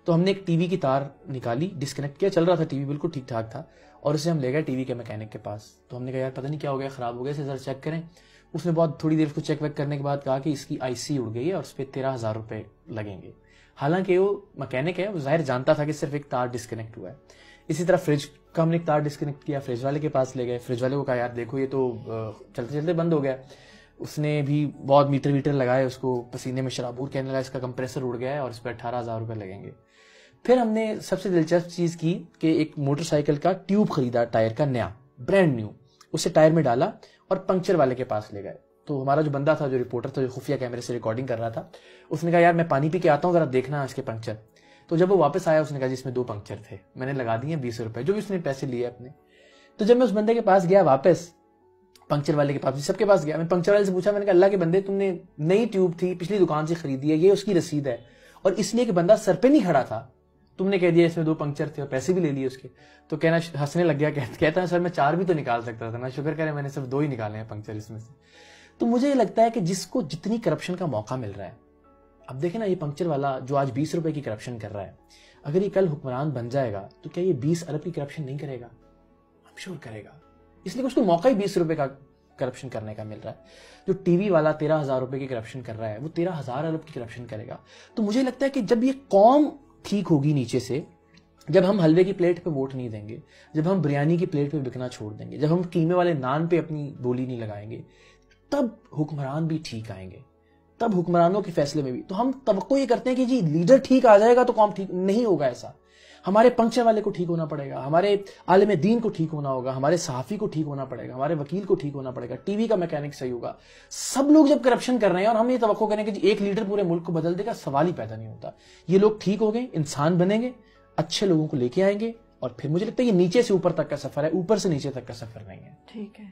تو ہم نے ایک ٹی وی کی تار نکالی, ڈسکنیکٹ کیا, چل رہا تھا ٹی وی بالکل ٹھیک ٹھاک تھا, اور اسے ہم لے گئے ٹی وی کے میکینک کے پاس. تو ہم نے کہا یار پتہ نہیں کیا ہو گیا, خراب ہو گیا, اسے ذرا چیک کریں. اس نے بہت تھوڑی دیر اس کو چیک ویک کرنے کے بعد کہا کہ اس کی آئی سی اڑ گئی ہے اور اس پہ 13,000 روپے لگیں گے. حالانکہ وہ میکینک ہے, وہ ظاہر جانتا تھا کہ صرف ایک تار ڈسکنیکٹ ہوا ہے. اسی طرح فریج کا ہم نے ایک تار ڈسکنیکٹ کیا, فریج والے کے پاس لے گئے, فریج والے کو کہا یار دیکھو یہ تو چلتے چلتے بند ہو گیا. اس نے بھی بہت میٹر لگائے, اس کو پسینے میں شرابور کہنے لگا اس کا کمپریسر اڑ گیا ہے اور اس پہ 18,000 روپے لگیں گے. پھر ہم نے سب سے دلچسپ چیز کی کہ ایک موٹر سائیکل کا ٹیوب خریدا, ٹائر کا نیا, برانڈ نیو, اسے ٹائر میں ڈالا اور پنکچر والے کے پاس لے گئے. تو ہمارا جو بندہ تھا, جو رپورٹر تھا, جو خفیہ کیمرے سے ریکارڈنگ کر رہا تھا, اس نے کہا یار میں پانی پی کے آتا ہوں, ذرا دیکھنا اس کے پنکچر. تو جب وہ واپس آیا اس نے کہا جی اس میں 2 پنکچر تھے, میں نے لگا دیے 20 روپے, جو بھی اس نے پیسے لیے اپنے. تو جب میں اس بندے کے پاس گیا واپس, پنکچر والے کے پاس, سب کے پاس گیا, میں پنکچر والے سے پوچھا, میں نے کہا اللہ کے بندے تم نے نئی ٹیوب تھی, پچھلی دکان سے خریدی ہے, یہ اس کی رسید ہے, اور اس لیے کہ بندہ سر پہ نہیں کھڑا تھا تم نے کہہ دیا اس میں 2 پنکچر تھے اور پیسے بھی لے لیے اس کے. تو کہنا ہنسنے لگ گیا, کہتا ہے سر میں 4 بھی تو نکال سکتا تھا نا, شکر کرے میں نے صرف 2 ہی نکالے ہیں پنکچر اس میں سے. تو مجھے یہ لگتا ہے کہ جس کو جتنی کرپشن کا موقع مل رہا ہے, اب دیکھیں نا یہ پنکچر والا جو آج 20 روپے کی کرپشن کر رہا ہے, اگر یہ کل حکمران بن جائے گا تو کیا یہ 20 ارب کی کرپشن نہیں کرے گا؟ ہم شور کرے گا, اس لیے کہ اس کو موقع ہی 20 روپے کا کرپشن کرنے کا مل رہا ہے. جو ٹی وی والا 13,000 روپے کی کرپشن کر رہا ہے, وہ 13,000 ارب کی کرپشن کرے گا. تو مجھے لگتا ہے کہ جب یہ قوم ٹھیک ہوگی نیچے سے, جب ہم حلوے کی پلیٹ پہ ووٹ نہیں دیں گے, جب ہم بریانی کی پلیٹ پہ بکنا چھوڑ دیں گے, جب ہم قیمے والے نان پہ اپنی بولی نہیں لگائیں گے, تب حکمران بھی ٹھیک آئیں گے, تب حکمرانوں کے فیصلے میں بھی. تو ہم توقع یہ کرتے ہیں کہ جی لیڈر ٹھیک آ جائے گا تو قوم ٹھیک نہیں ہوگا. ایسا ہمارے پنکچر والے کو ٹھیک ہونا پڑے گا, ہمارے عالم دین کو ٹھیک ہونا ہوگا, ہمارے صحافی کو ٹھیک ہونا پڑے گا, ہمارے وکیل کو ٹھیک ہونا پڑے گا, ٹی وی کا میکینک صحیح ہوگا. سب لوگ جب کرپشن کر رہے ہیں اور ہم یہ توقع کریں کہ جی ایک لیڈر پورے ملک کو بدل دے گا, سوال ہی پیدا نہیں ہوتا. یہ لوگ ٹھیک ہو گئے, انسان بنیں گے, اچھے لوگوں کو لے کے آئیں گے, اور پھر مجھے لگتا ہے یہ نیچے سے اوپر تک کا سفر ہے, اوپر سے نیچے تک کا سفر نہیں ہے. ٹھیک ہے.